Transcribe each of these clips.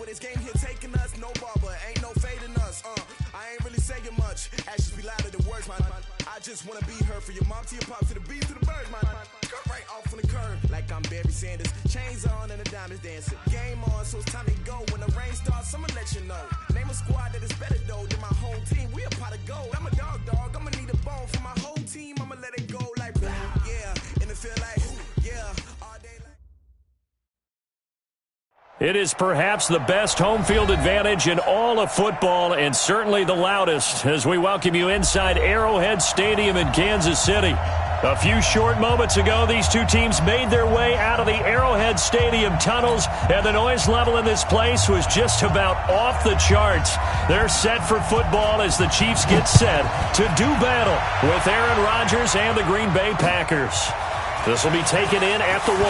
this game here taking us, no barber, ain't no fading us. I ain't really saying much. Actions be louder than words, man. I just wanna be her for your mom to your pop to the beat to the birds, man. Cut right off on the curb, like I'm Barry Sanders. Chains on and the diamonds dancing. Game on, so it's time to go. When the rain starts, I'ma let you know. Name a squad that is better though than my whole team. We a pot of gold. I'm a dog. I'ma need a bone for my whole team. I'ma let it go like yeah, and it feel like yeah. All day like. It is perhaps the best home field advantage in all of football and certainly the loudest as we welcome you inside Arrowhead Stadium in Kansas City. A few short moments ago, these two teams made their way out of the Arrowhead Stadium tunnels, and the noise level in this place was just about off the charts. They're set for football as the Chiefs get set to do battle with Aaron Rodgers and the Green Bay Packers. This will be taken in at the 1.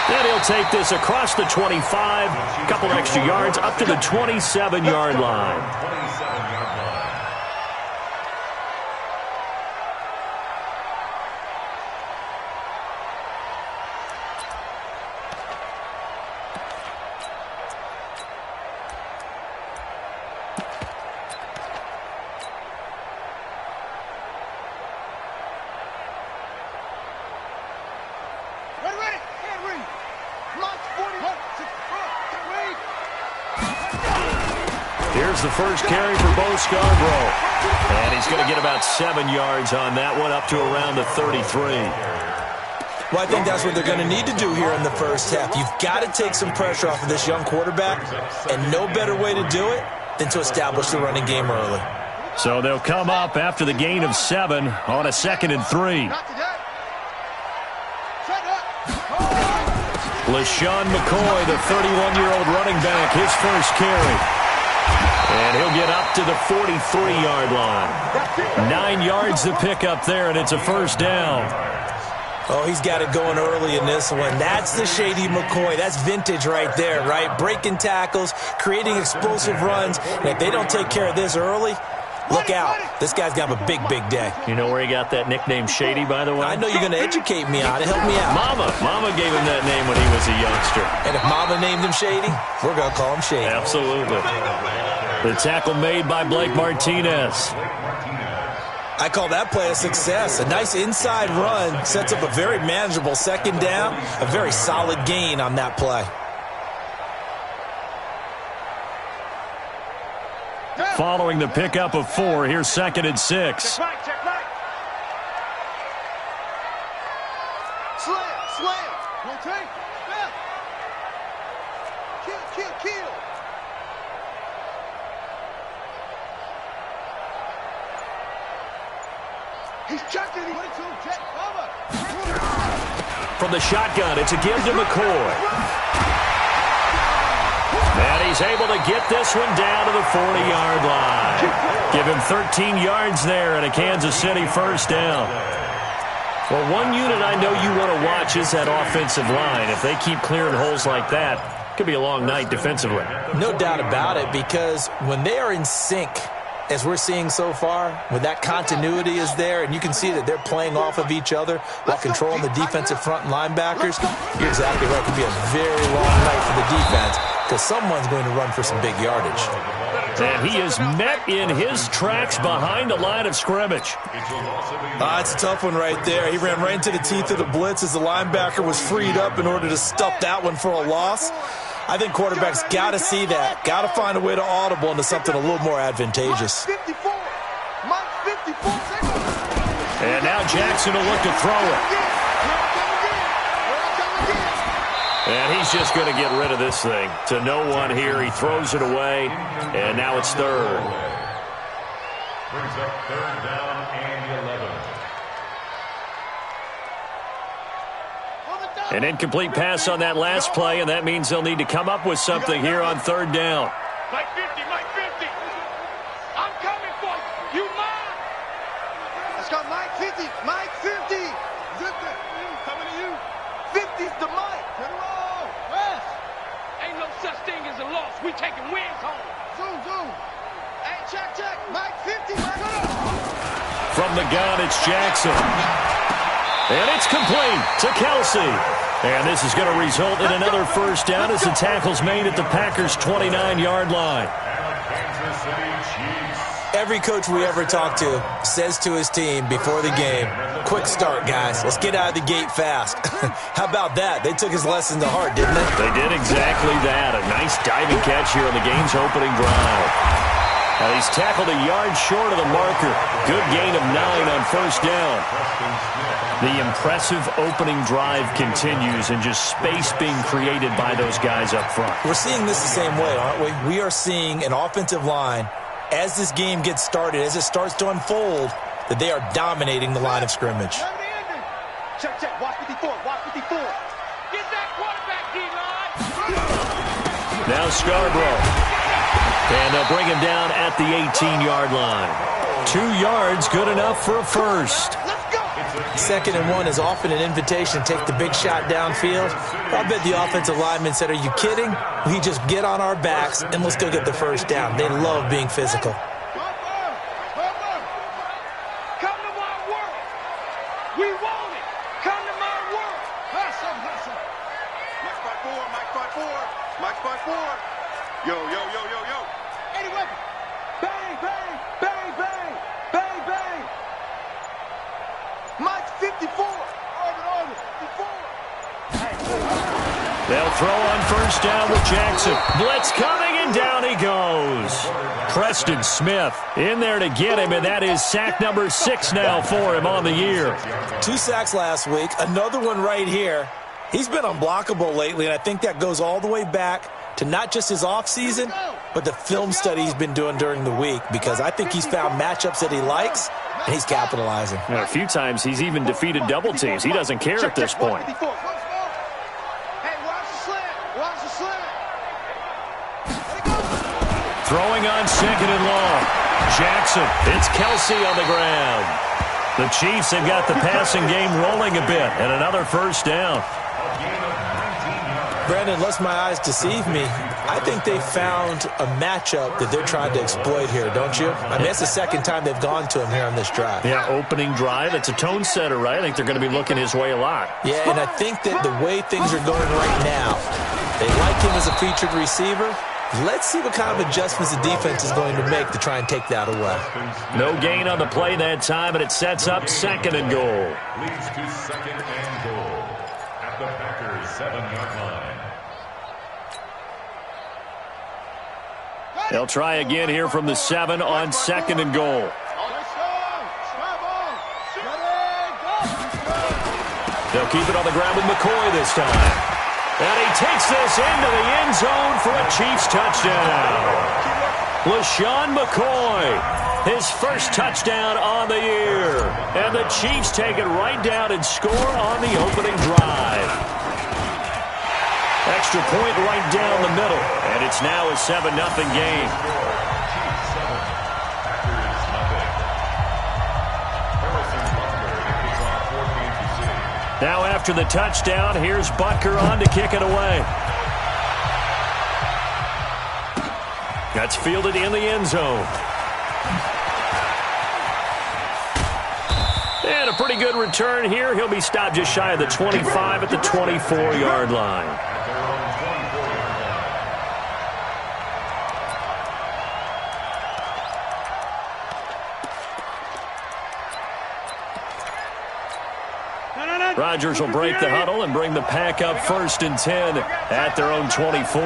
And he'll take this across the 25, a couple extra yards up to the 27-yard line. Here's the first carry for Bo Scarborough. And he's going to get about 7 yards on that one, up to around the 33. Well, I think that's what they're going to need to do here in the first half. You've got to take some pressure off of this young quarterback, and no better way to do it than to establish the running game early. So they'll come up after the gain of 7 on a 2nd and 3. LaShawn McCoy, the 31-year-old running back, his first carry. And he'll get up to the 43-yard line. 9 yards to pick up there, and it's a first down. Oh, he's got it going early in this one. That's the Shady McCoy. That's vintage right there, right? Breaking tackles, creating explosive runs. And if they don't take care of this early, look out. This guy's going to have a big, big day. You know where he got that nickname Shady, by the way? I know you're going to educate me on it. Help me out. Mama gave him that name when he was a youngster. And if Mama named him Shady, we're going to call him Shady. Absolutely. The tackle made by Blake Martinez. I call that play a success. A nice inside run sets up a very manageable second down, a very solid gain on that play. Following the pickup of 4, here's 2nd and 6. Check right. Slam. Rotate. Kill. He's checking. Check. Cover. From the shotgun, it's a give to McCoy. And he's able to get this one down to the 40-yard line. Give him 13 yards there and a Kansas City first down. Well, one unit I know you want to watch is that offensive line. If they keep clearing holes like that, it could be a long night defensively. No doubt about it, because when they are in sync, as we're seeing so far, when that continuity is there and you can see that they're playing off of each other while controlling the defensive front and linebackers, you're exactly right. It could be a very long night for the defense because someone's going to run for some big yardage. And he is met in his tracks behind the line of scrimmage. It's a tough one right there. He ran right into the teeth of the blitz as the linebacker was freed up in order to stuff that one for a loss. I think quarterbacks got to see that. Got to find a way to audible into something a little more advantageous. And now Jackson will look to throw it. And he's just going to get rid of this thing. To no one here. He throws it away. And now it's 3rd. Brings up 3rd down and 11. An incomplete pass on that last play, and that means they'll need to come up with something here on 3rd down. Mike 50. I'm coming for you. You mine. Let's go, Mike 50. Mike 50. Coming to you. 50's the Mike. Turn around. West. Ain't no such thing as a loss. We taking wins home. Zoom. Hey, check. Mike 50. From the gun, it's Jackson. And it's complete to Kelsey. And this is going to result in another first down as the tackle's made at the Packers' 29-yard line. Every coach we ever talk to says to his team before the game, quick start, guys. Let's get out of the gate fast. How about that? They took his lesson to heart, didn't they? They did exactly that. A nice diving catch here on the game's opening drive. Now he's tackled a yard short of the marker. Good gain of 9 on first down. The impressive opening drive continues and just space being created by those guys up front. We're seeing this the same way, aren't we? We are seeing an offensive line, as this game gets started, as it starts to unfold, that they are dominating the line of scrimmage. Check, check. Watch 54. Watch 54. Get that quarterback, D-line. Now Scarborough. And they'll bring him down at the 18-yard line. 2 yards, good enough for a first. Let's go. 2nd and 1 is often an invitation to take the big shot downfield. I bet the offensive lineman said, are you kidding? We just get on our backs and let's go get the first down. They love being physical. Come to my world. We want it. Come to my world. Hustle, hustle. Mike 5-4, Mike 5-4, Mike 5-4. Yo, yo, yo, yo, yo. Any weapon. Bang, bang, bang, bang, bang, bang. Mike 54. Orbit, 54. They'll throw on first down with Jackson. Blitz coming, and down he goes. Preston Smith in there to get him, and that is sack number 6 now for him on the year. 2 sacks last week, another one right here. He's been unblockable lately, and I think that goes all the way back to not just his offseason, but the film study he's been doing during the week, because I think he's found matchups that he likes, and he's capitalizing. And a few times he's even defeated double teams. He doesn't care at this point. Hey, watch the slant. Watch the slant. Throwing on 2nd and long. Jackson. It's Kelsey on the ground. The Chiefs have got the passing game rolling a bit, and another first down. Brandon, lest my eyes deceive me, I think they found a matchup that they're trying to exploit here, don't you? I mean, it's the 2nd time they've gone to him here on this drive. Yeah, opening drive. It's a tone setter, right? I think they're going to be looking his way a lot. Yeah, and I think that the way things are going right now, they like him as a featured receiver. Let's see what kind of adjustments the defense is going to make to try and take that away. No gain on the play that time, and it sets up 2nd and goal. Leads to 2nd and goal at the Packers' 7-yard line. They'll try again here from the 7 on 2nd and goal. They'll keep it on the ground with McCoy this time. And he takes this into the end zone for a Chiefs touchdown. LaShawn McCoy, his first touchdown on the year. And the Chiefs take it right down and score on the opening drive. Extra point right down the middle. And it's now a 7-0 game. Now after the touchdown, here's Butker on to kick it away. That's fielded in the end zone. And a pretty good return here. He'll be stopped just shy of the 25 at the 24-yard line. Rodgers will break the huddle and bring the pack up 1st and 10 at their own 24.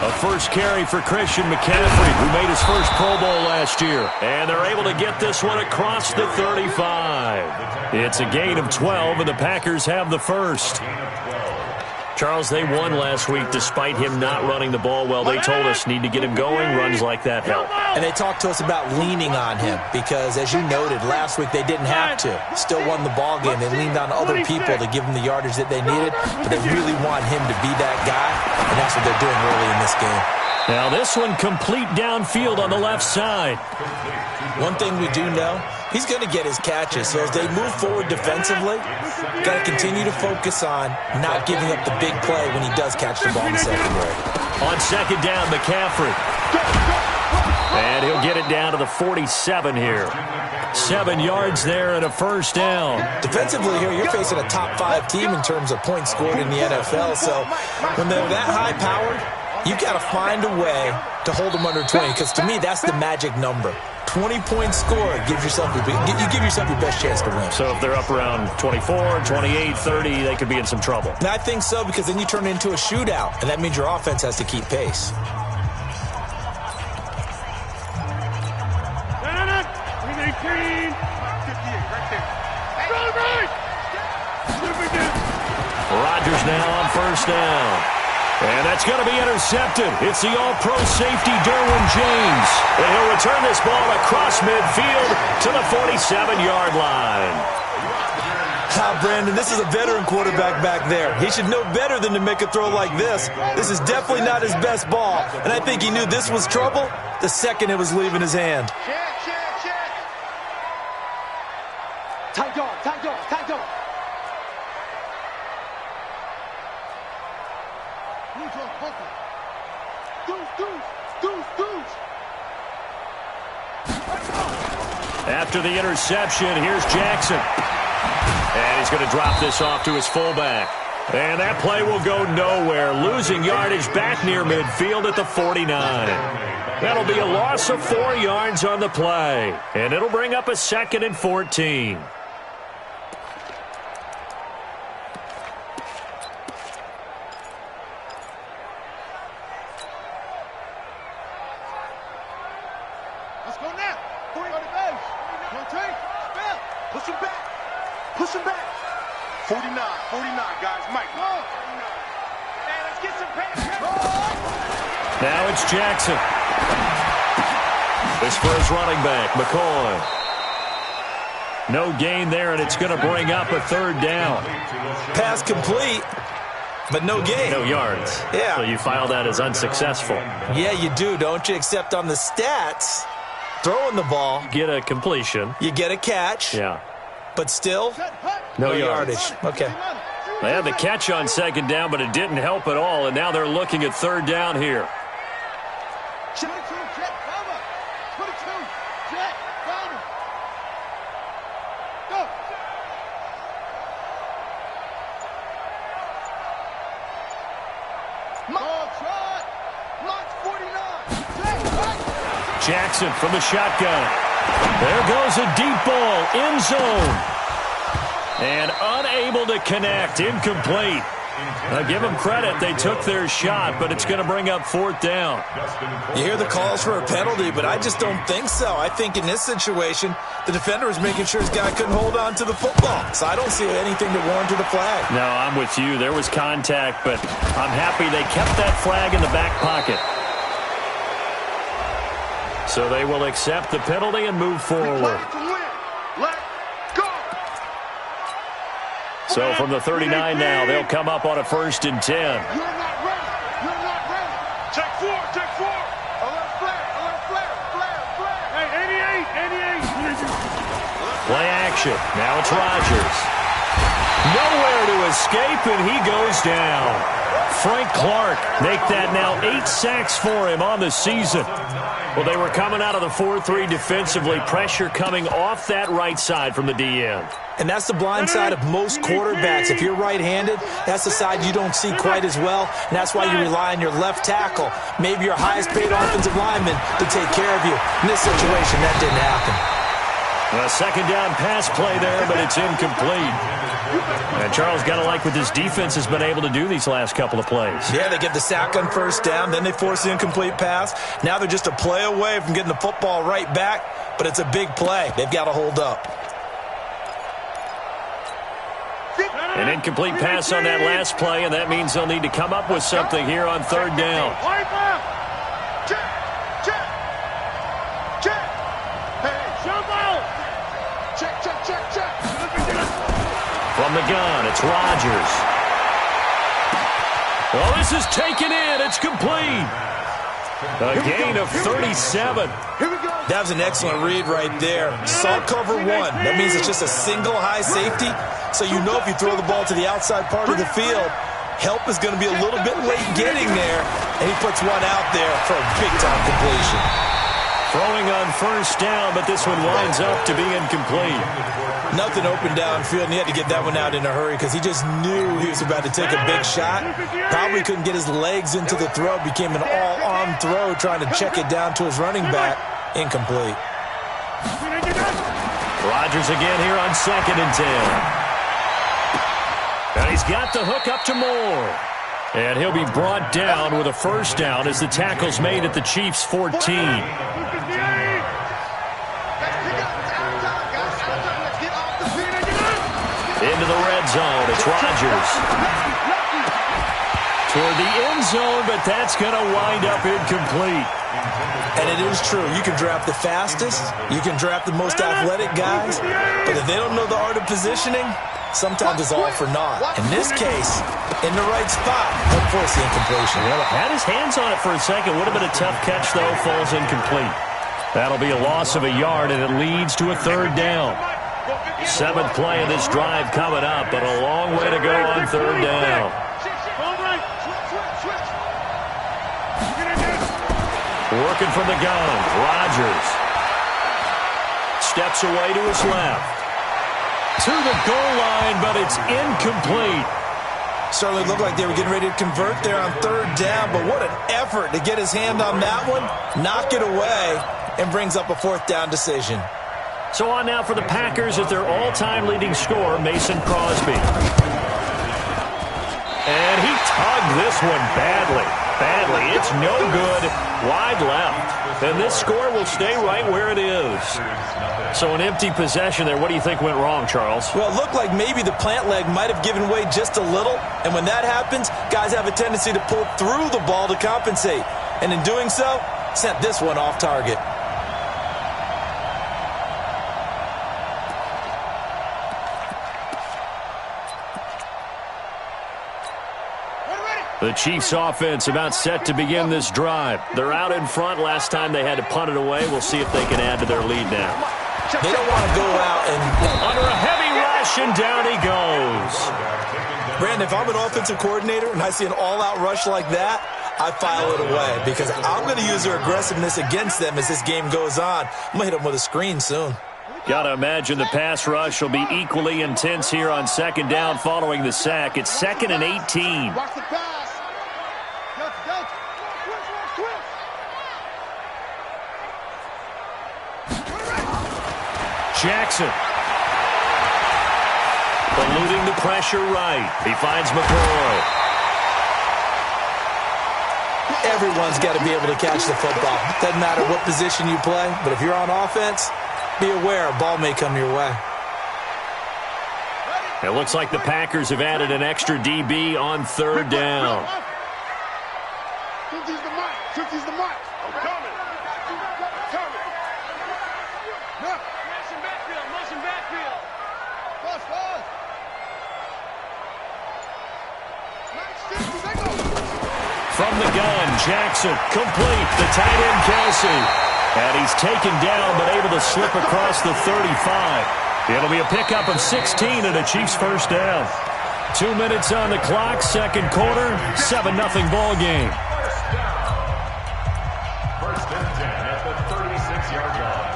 A first carry for Christian McCaffrey, who made his first Pro Bowl last year. And they're able to get this one across the 35. It's a gain of 12, and the Packers have the first. Charles, they won last week despite him not running the ball well. They told us need to get him going. Runs like that help. And they talked to us about leaning on him because, as you noted, last week they didn't have to. Still won the ball game. They leaned on other people to give them the yardage that they needed, but they really want him to be that guy, and that's what they're doing early in this game. Now this one complete downfield on the left side. One thing we do know, he's going to get his catches. So as they move forward defensively, got to continue to focus on not giving up the big play when he does catch the ball in the secondary. On 2nd down, McCaffrey. And he'll get it down to the 47 here. 7 yards there and a first down. Defensively here, you're facing a top 5 team in terms of points scored in the NFL. So when they're that high-powered, you've got to find a way to hold them under 20, because to me, that's the magic number. 20 points scored gives yourself you give yourself your best chance to win. So if they're up around 24, 28, 30, they could be in some trouble. And I think so, because then you turn it into a shootout, and that means your offense has to keep pace. Rodgers now on first down. And that's going to be intercepted. It's the all-pro safety, Derwin James. And he'll return this ball across midfield to the 47-yard line. Brandon, this is a veteran quarterback back there. He should know better than to make a throw like this. This is definitely not his best ball. And I think he knew this was trouble the second it was leaving his hand. Tight dog, tight dog, tight dog. After the interception, here's Jackson. And he's going to drop this off to his fullback. And that play will go nowhere, losing yardage back near midfield at the 49. That'll be a loss of 4 yards on the play. And it'll bring up a 2nd and 14. Let's go now. Go to the base. No take. Spell. Push him back. Push him back. 49, guys. Mike. Man, let's get some pass. Now it's Jackson. This for his running back, McCoy. No gain there, and it's going to bring up a 3rd down. Pass complete, but no gain. No yards. Yeah. So you file that as unsuccessful. Yeah, you do, don't you? Except on the stats, throwing the ball, Get a completion. you get a catch, Yeah. but still, No yardage. Okay. They had the catch on 2nd down, but it didn't help at all, and now they're looking at 3rd down here. Jet, cover. 22, jet, cover. Go. Mark 49. Jackson from the shotgun. There goes a deep ball, end zone. And unable to connect, incomplete. Give them credit, they took their shot, but it's going to bring up 4th down. You hear the calls for a penalty, but I just don't think so. I think in this situation, the defender is making sure his guy couldn't hold on to the football. So I don't see anything that warranted a flag. No, I'm with you. There was contact, but I'm happy they kept that flag in the back pocket. So they will accept the penalty and move forward. So from the 39 now, they'll come up on a 1st and 10. You're not ready. Check 4. Alert flare. Hey, 88. Play action. Now it's Rodgers. Nowhere to escape, and he goes down. Frank Clark make that now 8 sacks for him on the season. Well, they were coming out of the 4-3 defensively. Pressure coming off that right side from the DN. And that's the blind side of most quarterbacks. If you're right-handed, that's the side you don't see quite as well, and that's why you rely on your left tackle, maybe your highest-paid offensive lineman, to take care of you. In this situation, that didn't happen. A 2nd down pass play there, but it's incomplete. And Charles got to like what this defense has been able to do these last couple of plays. Yeah, they get the sack on 1st down, then they force the incomplete pass. Now they're just a play away from getting the football right back, but it's a big play. They've got to hold up. An incomplete pass on that last play, and that means they'll need to come up with something here on 3rd down. From the gun, it's Rodgers. Well, this is taken in. It's complete. A gain of 37. That was an excellent read right there. Saw cover 1. That means it's just a single high safety. So you know if you throw the ball to the outside part of the field, help is going to be a little bit late getting there. And he puts one out there for a big-time completion. Throwing on first down, but this one winds up to be incomplete. Nothing open downfield, and he had to get that one out in a hurry because he just knew he was about to take a big shot. Probably couldn't get his legs into the throw. Became an all-arm throw trying to check it down to his running back. Incomplete. Rodgers again here on 2nd and 10. And he's got the hook up to Moore. And he'll be brought down with a first down as the tackle's made at the Chiefs' 14. Into the red zone. It's Rodgers. Toward the end zone, but that's going to wind up incomplete. And it is true. You can draft the fastest. You can draft the most athletic guys. But if they don't know the art of positioning, sometimes it's all for naught. In this case, in the right spot, he'll force the incompletion. Well, had his hands on it for a second. Would have been a tough catch, though. Falls incomplete. That'll be a loss of a yard, and it leads to a 3rd down. 7th play of this drive coming up, but a long way to go on 3rd down. Working from the gun, Rodgers. Steps away to his left. To the goal line, but it's incomplete. Certainly looked like they were getting ready to convert there on 3rd down, but what an effort to get his hand on that one, knock it away, and brings up a 4th down decision. So on now for the Packers at their all-time leading scorer, Mason Crosby. And he tugged this one badly. It's no good. Wide left. And this score will stay right where it is. So an empty possession there. What do you think went wrong, Charles? Well, it looked like maybe the plant leg might have given way just a little. And when that happens, guys have a tendency to pull through the ball to compensate. And in doing so, sent this one off target. The Chiefs offense about set to begin this drive. They're out in front. Last time they had to punt it away. We'll see if they can add to their lead now. They don't want to go out and... Under a heavy rush, and down he goes. Brandon, if I'm an offensive coordinator and I see an all-out rush like that, I file it away because I'm going to use their aggressiveness against them as this game goes on. I'm going to hit them with a screen soon. Got to imagine the pass rush will be equally intense here on 2nd down following the sack. It's 2nd and 18. Watch the pass. Jackson. Eluding the pressure right. He finds McCoy. Everyone's got to be able to catch the football. Doesn't matter what position you play, but if you're on offense, be aware a ball may come your way. It looks like the Packers have added an extra DB on 3rd down. 50's the mark. 50's the mark. I'm coming. Coming. Look. Motion backfield. Motion backfield. Fast, fast. From the gun, Jackson complete. The tight end, Kelsey. And he's taken down but able to slip across the 35. It'll be a pickup of 16 and a Chiefs first down. 2 minutes on the clock, 2nd quarter, 7-0 ball game. First and 10 at the 36-yard line.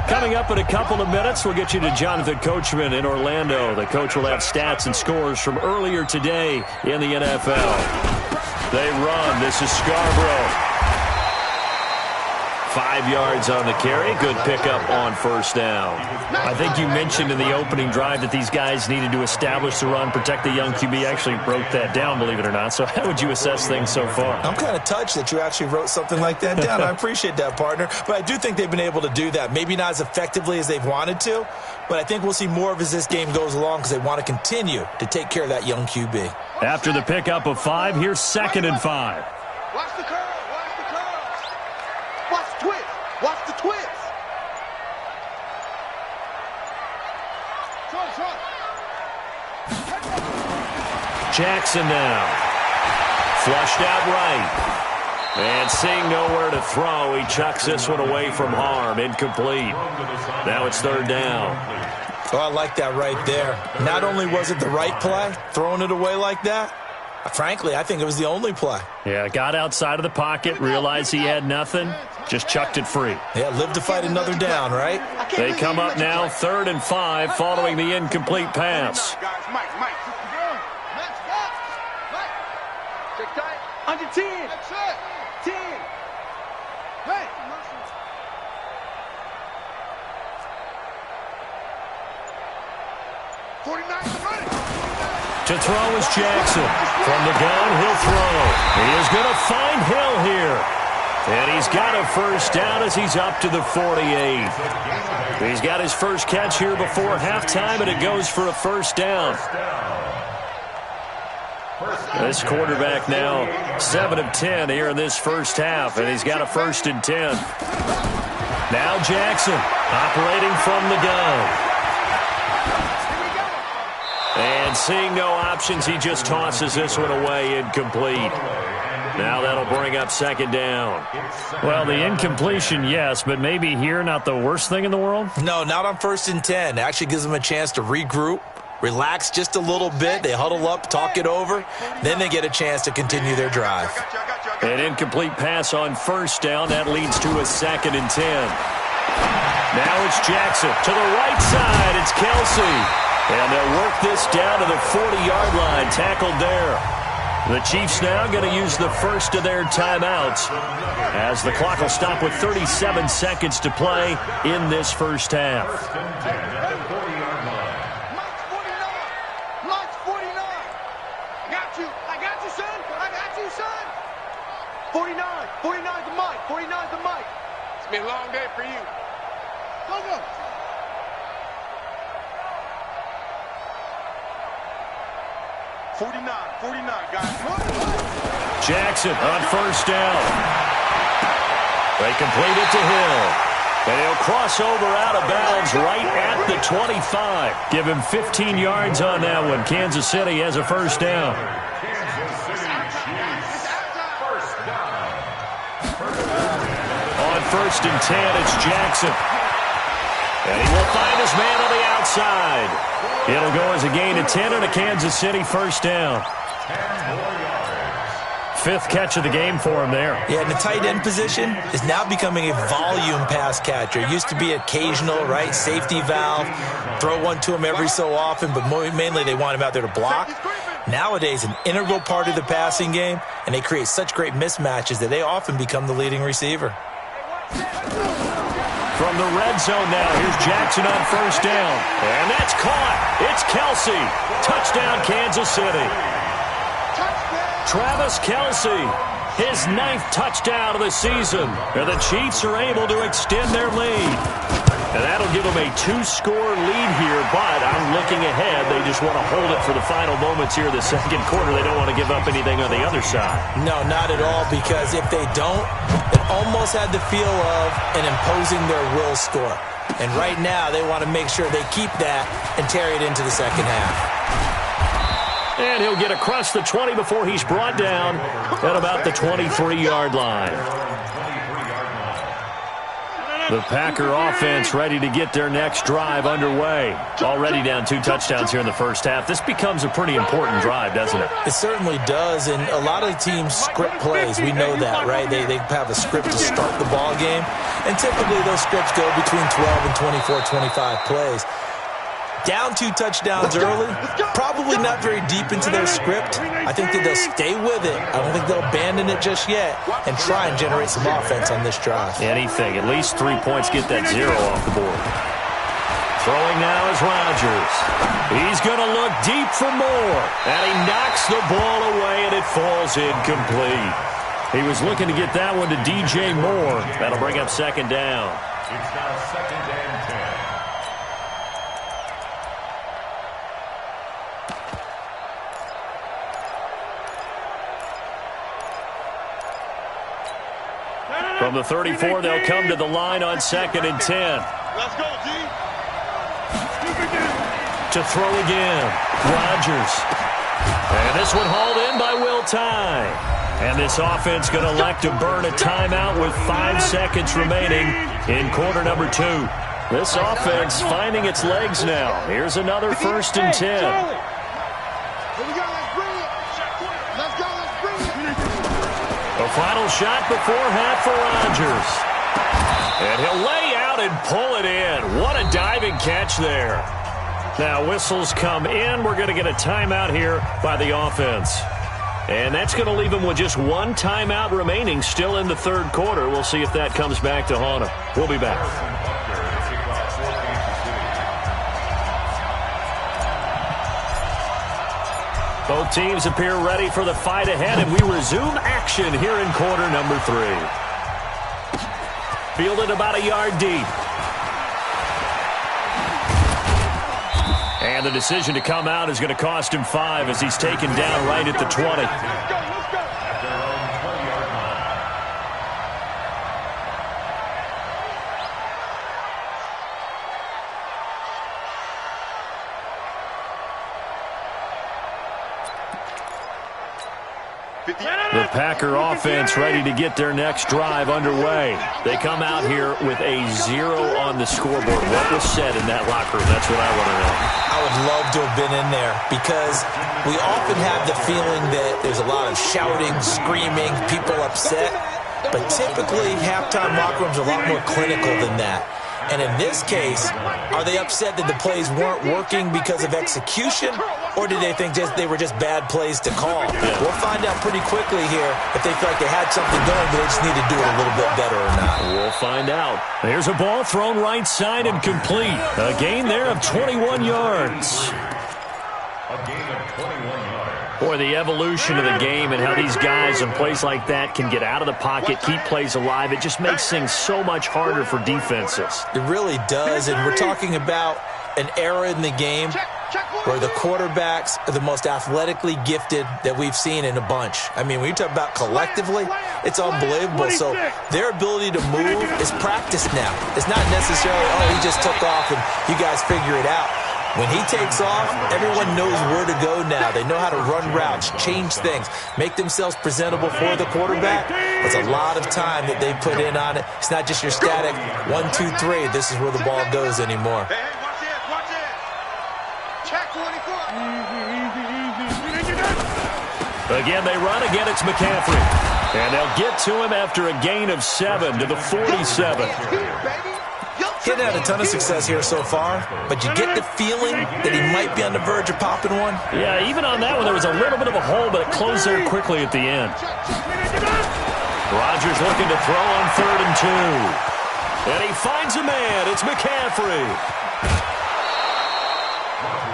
Coming up in a couple of minutes, we'll get you to Jonathan Coachman in Orlando. The coach will have stats and scores from earlier today in the NFL. They run. This is Scarborough. 5 yards on the carry. Good pickup on first down. I think you mentioned in the opening drive that these guys needed to establish the run, protect the young QB. Actually wrote that down, believe it or not. So how would you assess things so far? I'm kind of touched that you actually wrote something like that down. I appreciate that, partner. But I do think they've been able to do that. Maybe not as effectively as they've wanted to, but I think we'll see more of as this game goes along because they want to continue to take care of that young QB. After the pickup of 5, here's 2nd and 5. Watch the curve. Watch the curve. Watch the twist. Watch the twist. Jackson now. Flushed out right. And seeing nowhere to throw, he chucks this one away from harm. Incomplete. Now it's 3rd down. Oh, I like that right there. Not only was it the right play, throwing it away like that, Frankly, I think it was the only play. Yeah, got outside of the pocket, realized he had nothing, just chucked it free. Yeah, live to fight another down, right? They come up now 3rd and 5 following the incomplete pass. Mike. Check tight. Under 10. 10. Hey. 49 is running. To throw is Jackson. From the gun, he'll throw. He is going to find Hill here. And he's got a first down as he's up to the 48. He's got his first catch here before halftime, and it goes for a first down. This quarterback now 7 of 10 here in this first half, and he's got a 1st and 10. Now Jackson operating from the gun. And seeing no options, he just tosses this one away, incomplete. Now that'll bring up 2nd down. Well, the incompletion, yes, but maybe here not the worst thing in the world? No, not on 1st and 10. It actually gives them a chance to regroup, relax just a little bit. They huddle up, talk it over. Then they get a chance to continue their drive. An incomplete pass on 1st down. That leads to a 2nd and 10. Now it's Jackson. To the right side, it's Kelsey. And they'll work this down to the 40-yard line, tackled there. The Chiefs now going to use the first of their timeouts as the clock will stop with 37 seconds to play in this first half. Mike's 49. I got you, son. 49. 49 to Mike. 49 to Mike. It's been a long day for you. Go. 49, guys. Jackson on 1st down. They complete it to Hill. And he'll cross over out of bounds right at the 25. Give him 15 yards on that one. Kansas City has a 1st down. On 1st and 10, it's Jackson. And he will find his man on the outside. It'll go as a gain of 10 and a Kansas City 1st down. 5th catch of the game for him there. Yeah, and the tight end position is now becoming a volume pass catcher. It used to be occasional, right, safety valve, throw one to him every so often, but mainly they want him out there to block. Nowadays, an integral part of the passing game, and they create such great mismatches that they often become the leading receiver. From the red zone now, here's Jackson on 1st down. And that's caught. It's Kelsey. Touchdown, Kansas City. Travis Kelsey, his 9th touchdown of the season. And the Chiefs are able to extend their lead. And that'll give them a 2-score lead here, but I'm looking ahead. They just want to hold it for the final moments here in the 2nd quarter. They don't want to give up anything on the other side. No, not at all, because if they don't, it almost had the feel of an imposing their will score. And right now, they want to make sure they keep that and carry it into the 2nd half. And he'll get across the 20 before he's brought down at about the 23-yard line. The Packer offense ready to get their next drive underway. Already down 2 touchdowns here in the first half. This becomes a pretty important drive, doesn't it? It certainly does, and a lot of teams script plays. We know that, right? They have a script to start the ball game, and typically those scripts go between 12 and 24, 25 plays. Down 2 touchdowns early, probably not very deep into their script. I think that they'll stay with it. I don't think they'll abandon it just yet and try and generate some offense on this drive. Anything. At least 3 points, get that 0 off the board. Throwing now is Rodgers. He's going to look deep for more. And he knocks the ball away, and it falls incomplete. He was looking to get that one to DJ Moore. That'll bring up 2nd down. It's now 2nd and 10. From the 34, they'll come to the line on 2nd and 10. Let's go, G. To throw again, Rodgers. And this one hauled in by Will Tye. And this offense going to elect to burn a timeout with 5 seconds remaining in quarter number 2. This offense finding its legs now. Here's another 1st and 10. Here we go, let's bring it. A final shot before half for Rodgers. And he'll lay out and pull it in. What a diving catch there. Now whistles come in. We're going to get a timeout here by the offense. And that's going to leave him with just one timeout remaining still in the third quarter. We'll see if that comes back to haunt him. We'll be back. Both teams appear ready for the fight ahead, and we resume action here in quarter number 3. Fielded about a yard deep. And the decision to come out is going to cost him 5 as he's taken down right at the 20. The Packer offense ready to get their next drive underway. They come out here with a 0 on the scoreboard. What was said in that locker room? That's what I want to know. I would love to have been in there because we often have the feeling that there's a lot of shouting, screaming, people upset. But typically, halftime locker rooms are a lot more clinical than that. And in this case, are they upset that the plays weren't working because of execution, or did they think they were just bad plays to call? Yeah. We'll find out pretty quickly here if they feel like they had something going, but they just need to do it a little bit better or not. We'll find out. There's a ball thrown right side and complete. A gain there of 21 yards. A gain of 21 yards. Boy, the evolution of the game and how these guys in plays like that can get out of the pocket, keep plays alive, it just makes things so much harder for defenses. It really does, and we're talking about an era in the game where the quarterbacks are the most athletically gifted that we've seen in a bunch. I mean, when you talk about collectively, it's unbelievable. So their ability to move is practiced now. It's not necessarily, oh, he just took off and you guys figure it out. When he takes off, everyone knows where to go now. They know how to run routes, change things, make themselves presentable for the quarterback. There's a lot of time that they put in on it. It's not just your static 1, 2, 3. This is where the ball goes anymore. Hey, watch it, watch it. Check 24. Again, they run. Again, it's McCaffrey. And they'll get to him after a gain of 7 to the 47. He hadn't had a ton of success here so far, but you get the feeling that he might be on the verge of popping one. Yeah, even on that one, there was a little bit of a hole, but it closed there quickly at the end. Rodgers looking to throw on 3rd and 2. And he finds a man. It's McCaffrey.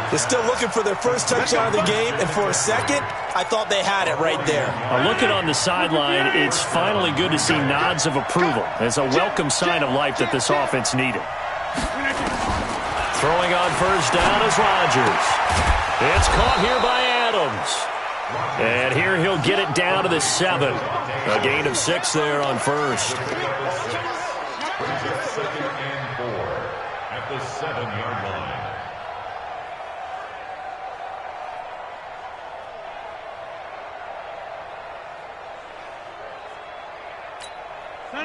They're still looking for their first touchdown of the game, and for a second, I thought they had it right there. Looking on the sideline, it's finally good to see nods of approval. It's a welcome sign of life that this offense needed. Throwing on first down is Rodgers. It's caught here by Adams. And here he'll get it down to the 7. A gain of 6 there on first. Brings it 2nd and 4 at the 7-yard line.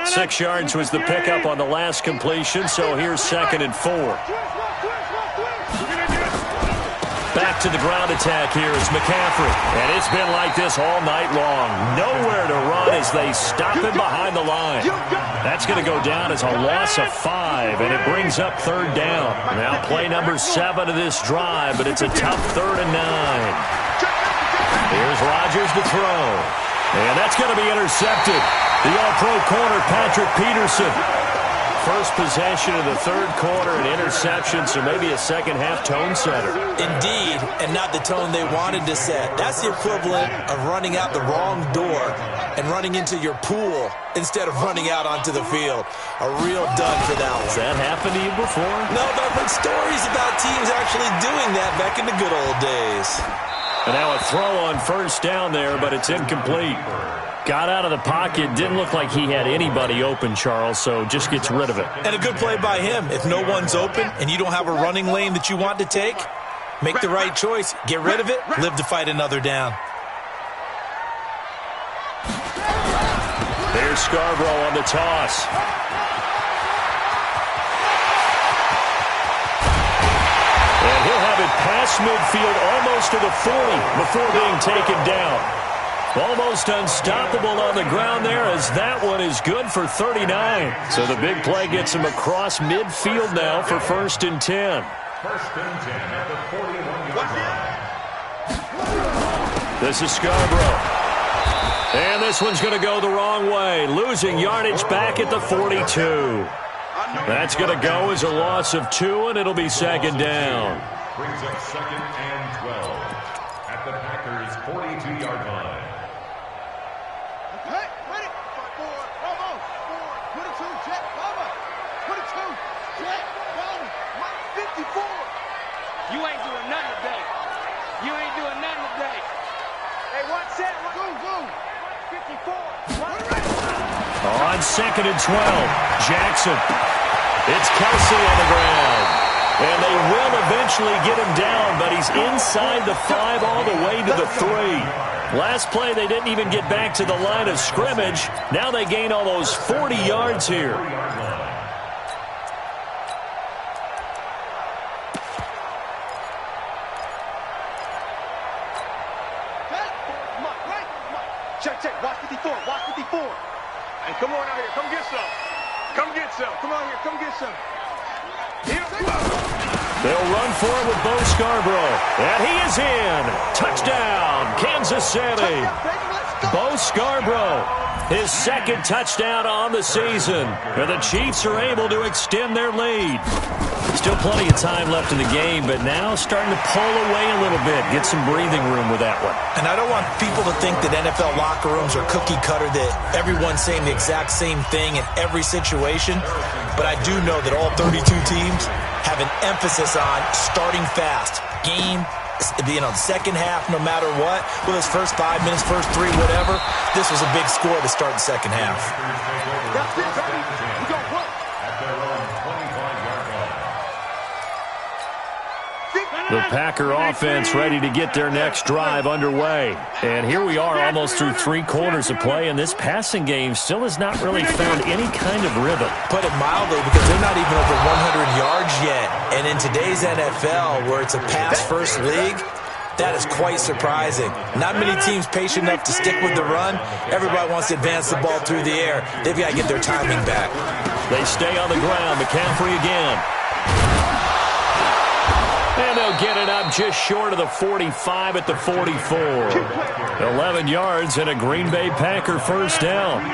6 yards was the pickup on the last completion, so here's 2nd and 4. Back to the ground attack here is McCaffrey. And it's been like this all night long. Nowhere to run as they stop him behind the line. That's going to go down as a loss of 5, and it brings up 3rd down. Now play number 7 of this drive, but it's a tough 3rd and 9. Here's Rodgers to throw. And that's going to be intercepted. The all-pro corner, Patrick Peterson. First possession of the 3rd quarter, an interception, so maybe a second-half tone setter. Indeed, and not the tone they wanted to set. That's the equivalent of running out the wrong door and running into your pool instead of running out onto the field. A real dud for that one. Has that happened to you before? No, but I've heard stories about teams actually doing that back in the good old days. And now a throw on first down there, but it's incomplete. Got out of the pocket, didn't look like he had anybody open, Charles, so just gets rid of it. And a good play by him. If no one's open and you don't have a running lane that you want to take, make the right choice. Get rid of it, live to fight another down. There's Scarborough on the toss. And he'll have it past midfield almost to the 40 before being taken down. Almost unstoppable on the ground there, as that one is good for 39. So the big play gets him across midfield now for 1st and 10. 1st and 10 at the 41-yard line. This is Scarborough. And this one's going to go the wrong way, losing yardage back at the 42. That's going to go as a loss of 2, and it'll be 2nd down. Brings up 2nd and 12 at the Packers' 42-yard line. Hey, ready? 4, Bravo, 4, 22, Jet, Bravo, 22, Jet, Bravo, 54. You ain't doing nothing today. You ain't doing nothing today. Hey, one set, go, 54. On 2nd and 12, Jackson. It's Kelsey on the ground. And they will eventually get him down, but he's inside the 5 all the way to the 3. Last play, they didn't even get back to the line of scrimmage. Now they gain almost 40 yards here. Check, watch 54, watch 54. Hey, come on out here, come get some. Come get some, come on here, come get some. They'll run for it with Bo Scarborough. And he is in. Touchdown, Kansas City. Bo Scarborough, his 2nd touchdown on the season. And the Chiefs are able to extend their lead. Still plenty of time left in the game, but now starting to pull away a little bit. Get some breathing room with that one. And I don't want people to think that NFL locker rooms are cookie cutter, that everyone's saying the exact same thing in every situation. But I do know that all 32 teams have an emphasis on starting fast. Game, second half, no matter what. Whether it's first 5 minutes, first 3, whatever. This was a big score to start the second half. That's it, baby. We gon' work. At their own 25-yard line. The Packer offense ready to get their next drive underway. And here we are almost through 3 quarters of play, and this passing game still has not really found any kind of rhythm. Put it mildly, because they're not even over 100 yards yet. And in today's NFL, where it's a pass-first league, that is quite surprising. Not many teams patient enough to stick with the run. Everybody wants to advance the ball through the air. They've got to get their timing back. They stay on the ground. McCaffrey again. And they'll get it up just short of the 45 at the 44. 11 yards and a Green Bay Packer first down.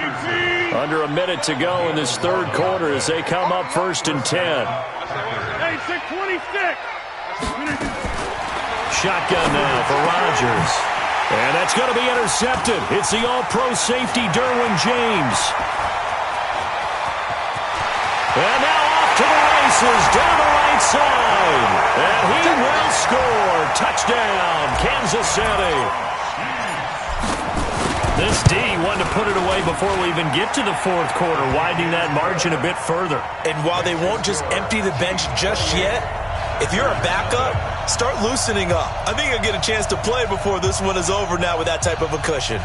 Under a minute to go in this 3rd quarter as they come up 1st and 10. Hey, 626. Shotgun now for Rodgers. And that's going to be intercepted. It's the all-pro safety Derwin James. And now off to the races down the right side. And he will score. Touchdown, Kansas City. This D wanted to put it away before we even get to the 4th quarter, widening that margin a bit further. And while they won't just empty the bench just yet, if you're a backup, start loosening up. I think you'll get a chance to play before this one is over now with that type of a cushion.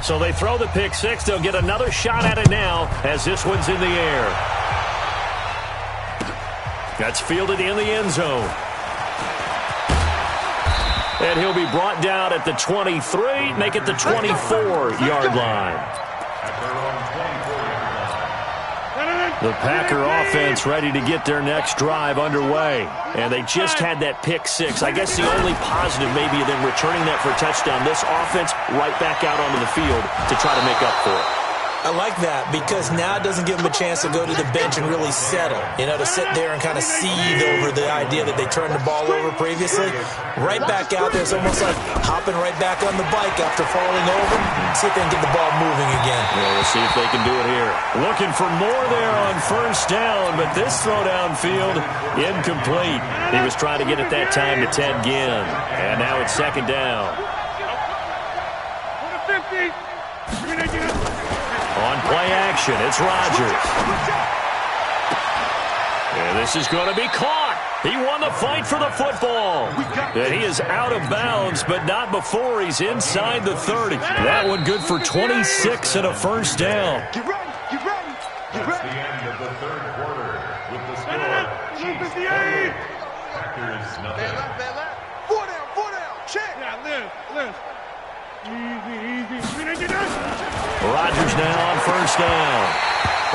So they throw the pick 6. They'll get another shot at it now as this one's in the air. That's fielded in the end zone. And he'll be brought down at the 23, make it the 24-yard line. The Packer offense ready to get their next drive underway. And they just had that pick 6. I guess the only positive maybe of them returning that for a touchdown. This offense right back out onto the field to try to make up for it. I like that because now it doesn't give them a chance to go to the bench and really settle. You know, to sit there and kind of seethe over the idea that they turned the ball over previously. Right back out there, it's almost like hopping right back on the bike after falling over. See if they can get the ball moving again. Yeah, we'll see if they can do it here. Looking for more there on first down, but this throw downfield, incomplete. He was trying to get it that time to Ted Ginn. And now it's second down. On play action, it's Rodgers. And this is going to be caught. He won the fight for the football. And he is out of bounds, but not before he's inside the 30. That one good for 26 and a first down. Get ready. Get ready. Get That's ready. the end of the third quarter with the score. Chiefs 2, Packers nothing. Four down. Check. Rodgers now on first down.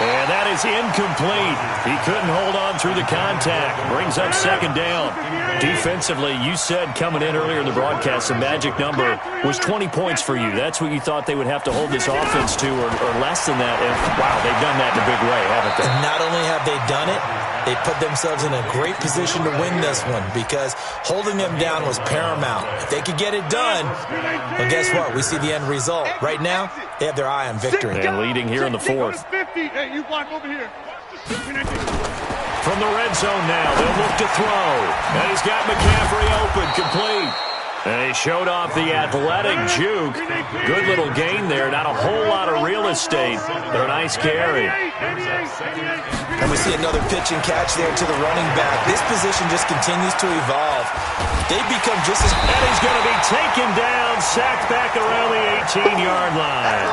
And that is incomplete. He couldn't hold on through the contact. Brings up second down. Defensively, you said coming in earlier in the broadcast, the magic number was 20 points for you. That's what you thought they would have to hold this offense to, or less than that. And, wow, they've done that in a big way, haven't they? And not only have they done it, they put themselves in a great position to win this one because holding them down was paramount. If they could get it done, well, guess what? We see the end result. Right now, they have their eye on victory. And leading here in the fourth. Hey, you block over here. From the red zone now, they'll look to throw. And he's got McCaffrey open, complete. And he showed off the athletic juke. Good little gain there. Not a whole lot of real estate, but a nice carry. And we see another pitch and catch there to the running back. This position just continues to evolve. They become just as... And he's going to be taken down, sacked back around the 18-yard line.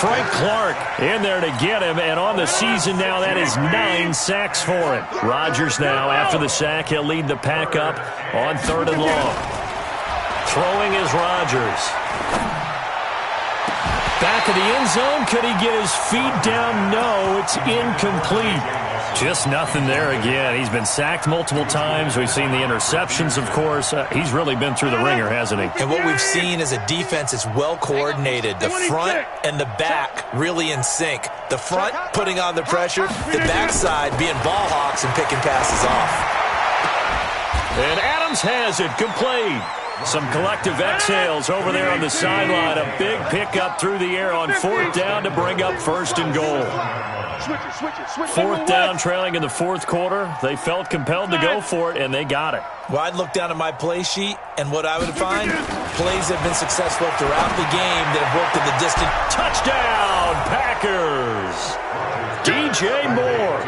Frank Clark in there to get him, and on the season now, that is 9 sacks for him. Rodgers now, after the sack, he'll lead the pack up on 3rd and long. Throwing is Rodgers. Back of the end zone. Could he get his feet down? No, it's incomplete. Just nothing there again. He's been sacked multiple times. We've seen the interceptions, of course. He's really been through the ringer, hasn't he? And what we've seen is a defense that's well coordinated. The front and the back really in sync. The front putting on the pressure. The backside being ball hawks and picking passes off. And Adams has it complete. Some collective exhales over there on the sideline. A big pickup through the air on 4th down to bring up 1st and goal. 4th down, trailing in the 4th quarter. They felt compelled to go for it, and they got it. Well, I'd look down at my play sheet, and what I would find, plays have been successful throughout the game that have worked in the distant. Touchdown, Packers! DJ Moore,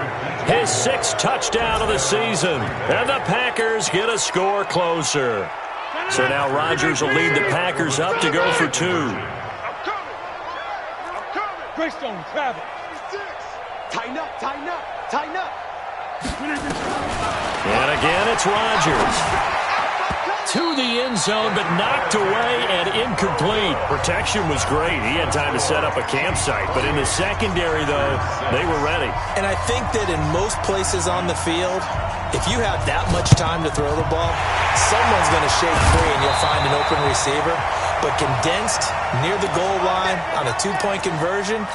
his 6th touchdown of the season, and the Packers get a score closer. So now Rodgers will lead the Packers up to go for 2. Greystone, travel. Tighten up. And again, it's Rodgers. To the end zone, but knocked away and incomplete. Protection was great. He had time to set up a campsite. But in the secondary, though, they were ready. And I think that in most places on the field, if you have that much time to throw the ball, someone's going to shake free and you'll find an open receiver. But condensed near the goal line on a 2-point conversion,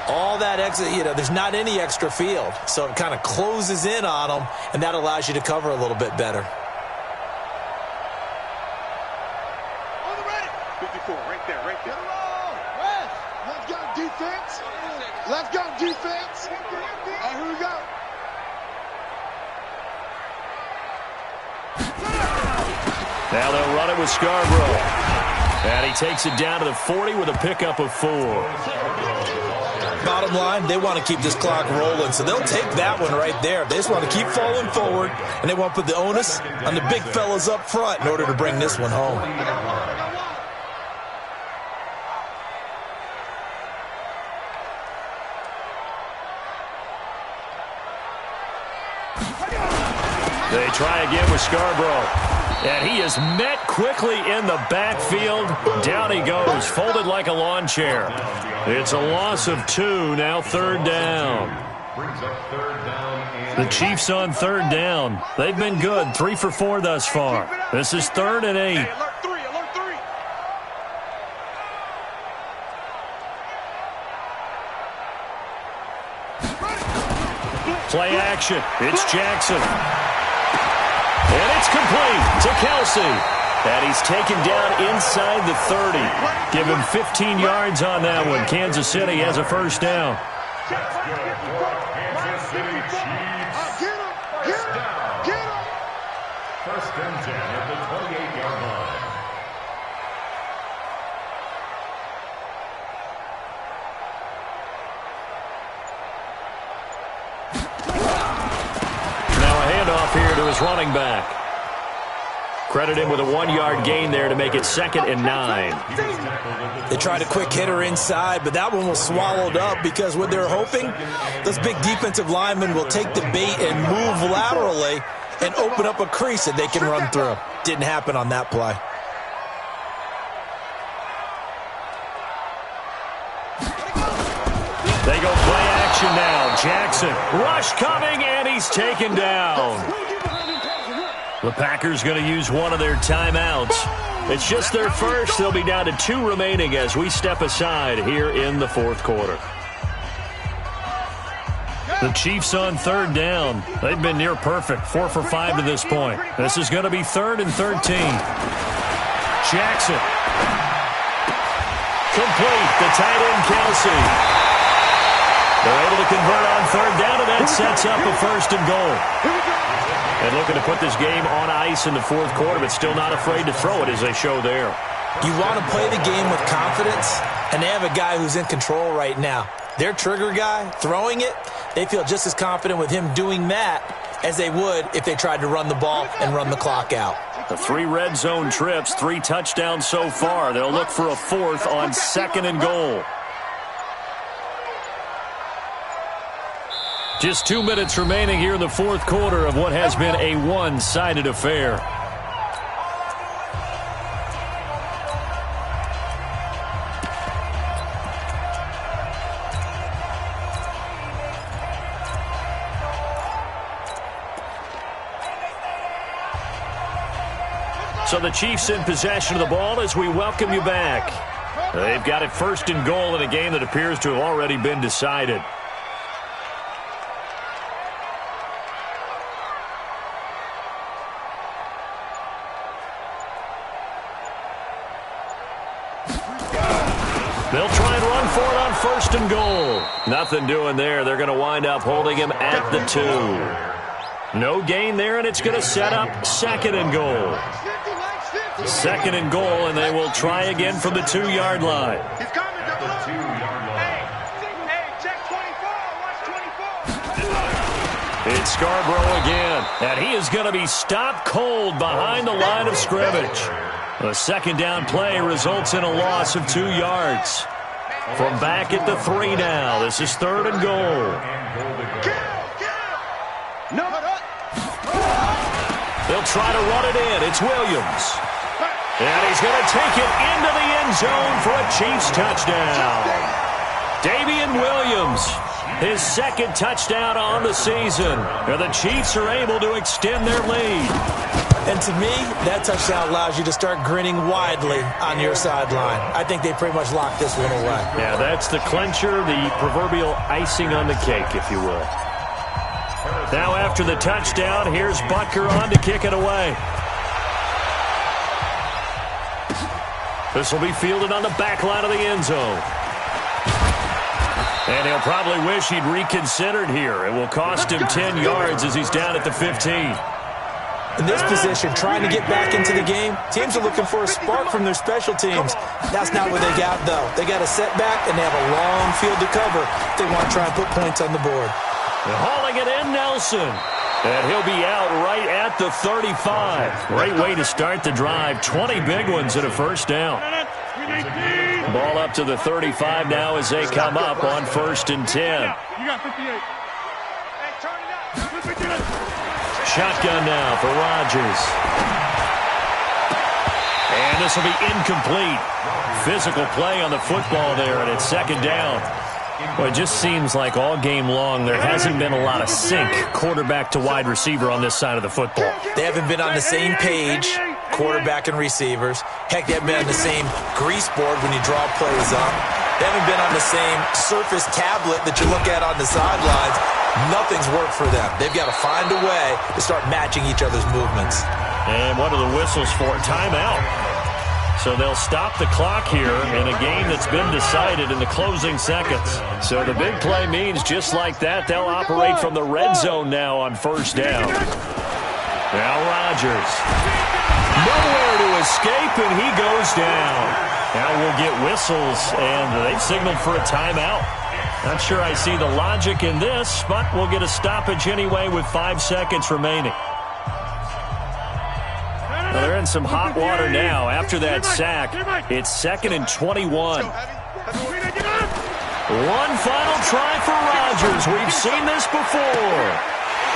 all that extra, there's not any extra field. So it kind of closes in on them, and that allows you to cover a little bit better. 54, right there. Let's go, defense. And here we go. Now they'll run it with Scarborough. And he takes it down to the 40 with a pickup of 4. Bottom line, they want to keep this clock rolling, so they'll take that one right there. They just want to keep falling forward, and they want to put the onus on the big fellas up front in order to bring this one home. They try again with Scarborough. And he is met quickly in the backfield. Down he goes, folded like a lawn chair. It's a loss of 2, now 3rd down. The Chiefs on 3rd down. They've been good, 3 for 4 thus far. This is 3rd and 8. Play action. It's Jackson. And it's complete to Kelsey. And he's taken down inside the 30. Give him 15 yards on that one. Kansas City has a first down. Kansas City Chiefs. Get him. 1st and 10 at the 28-yard line. running back. Credit him with a 1-yard gain there to make it 2nd and 9. They tried a quick hitter inside, but that one was swallowed up because what they're hoping, those big defensive linemen will take the bait and move laterally and open up a crease that they can run through. Didn't happen on that play. They go play action now. Jackson, rush coming, and he's taken down. The Packers going to use one of their timeouts. It's just their first. They'll be down to 2 remaining as we step aside here in the 4th quarter. The Chiefs on 3rd down. They've been near perfect, 4 for 5 to this point. This is going to be 3rd and 13. Jackson. Complete. The tight end, Kelsey. They're able to convert on 3rd down, and that sets up a 1st and goal. And looking to put this game on ice in the 4th quarter, but still not afraid to throw it as they show there. You want to play the game with confidence, and they have a guy who's in control right now. Their trigger guy, throwing it, they feel just as confident with him doing that as they would if they tried to run the ball and run the clock out. The 3 red zone trips, 3 touchdowns so far. They'll look for a 4th on 2nd and goal. Just 2 minutes remaining here in the 4th quarter of what has been a one-sided affair. So the Chiefs in possession of the ball as we welcome you back. They've got it 1st and goal in a game that appears to have already been decided. They'll try and run for it on 1st and goal. Nothing doing there. They're going to wind up holding him at the 2. No gain there, and it's going to set up 2nd and goal. 2nd and goal, and they will try again from the 2-yard line. He's coming to the 2-yard line. Hey, check 24. Watch 24. It's Scarborough again, and he is going to be stopped cold behind the line of scrimmage. The 2nd down play results in a loss of 2 yards. From back at the 3 now, this is 3rd and goal. They'll try to run it in. It's Williams. And he's going to take it into the end zone for a Chiefs touchdown. Damian Williams, his 2nd touchdown on the season. And the Chiefs are able to extend their lead. And to me, that touchdown allows you to start grinning widely on your sideline. I think they pretty much locked this one away. Yeah, that's the clincher, the proverbial icing on the cake, if you will. Now after the touchdown, here's Butker on to kick it away. This will be fielded on the back line of the end zone. And he'll probably wish he'd reconsidered here. It will cost him 10 yards as he's down at the 15. In this position, trying to get back into the game, teams are looking for a spark from their special teams. That's not what they got, though. They got a setback, and they have a long field to cover if they want to try and put points on the board. And hauling it in, Nelson. And he'll be out right at the 35. Great way to start the drive. 20 big ones and a 1st down. Ball up to the 35 now as they come up on 1st and 10. You got 58. Hey, turn it up. Shotgun now for Rodgers. And this will be incomplete. Physical play on the football there, and it's 2nd down. Well, it just seems like all game long there hasn't been a lot of sync quarterback to wide receiver on this side of the football. They haven't been on the same page, quarterback and receivers. Heck, they haven't been on the same grease board when you draw plays up. They haven't been on the same Surface tablet that you look at on the sidelines. Nothing's worked for them. They've got to find a way to start matching each other's movements. And what are the whistles for? Timeout. So they'll stop the clock here in a game that's been decided in the closing seconds. So the big play means just like that, they'll operate from the red zone now on 1st down. Now Rodgers. Nowhere to escape, and he goes down. Now we'll get whistles, and they've signaled for a timeout. Not sure I see the logic in this, but we'll get a stoppage anyway with 5 seconds remaining. Well, they're in some hot water now after that sack. It's 2nd and 21. One final try for Rodgers. We've seen this before.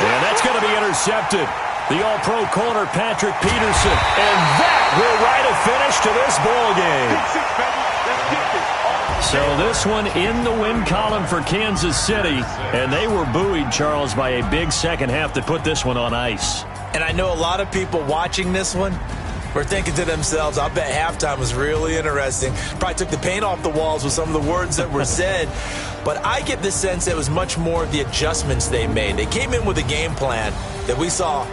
And that's going to be intercepted. The All-Pro corner, Patrick Peterson. And that will write a finish to this ball game. So this one in the win column for Kansas City. And they were buoyed, Charles, by a big second half that put this one on ice. And I know a lot of people watching this one were thinking to themselves, I bet halftime was really interesting. Probably took the paint off the walls with some of the words that were said. But I get the sense it was much more of the adjustments they made. They came in with a game plan that we saw